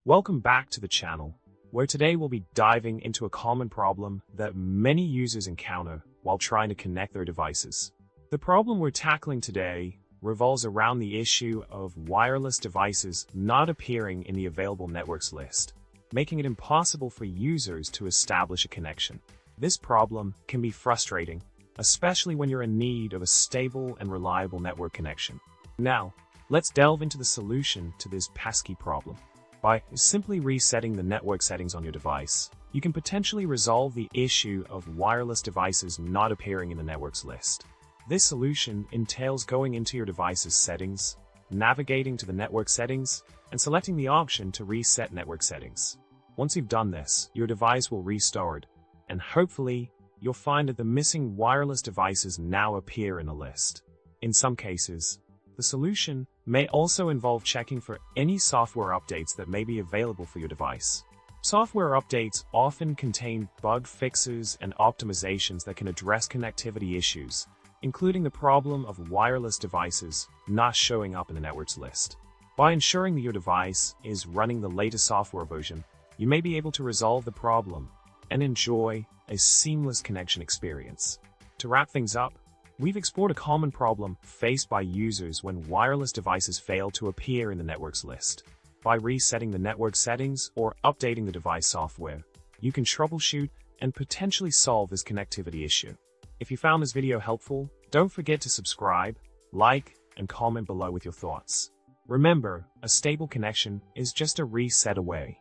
Welcome back to the channel, where today we'll be diving into a common problem that many users encounter while trying to connect their devices. The problem we're tackling today revolves around the issue of wireless devices not appearing in the available networks list, making it impossible for users to establish a connection. This problem can be frustrating, especially when you're in need of a stable and reliable network connection. Now, let's delve into the solution to this pesky problem. By simply resetting the network settings on your device, you can potentially resolve the issue of wireless devices not appearing in the networks list. This solution entails going into your device's settings, navigating to the network settings, and selecting the option to reset network settings. Once you've done this, your device will restart, and hopefully, you'll find that the missing wireless devices now appear in a list. In some cases, the solution may also involve checking for any software updates that may be available for your device. Software updates often contain bug fixes and optimizations that can address connectivity issues, including the problem of wireless devices not showing up in the networks list. By ensuring that your device is running the latest software version, you may be able to resolve the problem and enjoy a seamless connection experience. To wrap things up, we've explored a common problem faced by users when wireless devices fail to appear in the networks list. By resetting the network settings or updating the device software, you can troubleshoot and potentially solve this connectivity issue. If you found this video helpful, don't forget to subscribe, like, and comment below with your thoughts. Remember, a stable connection is just a reset away.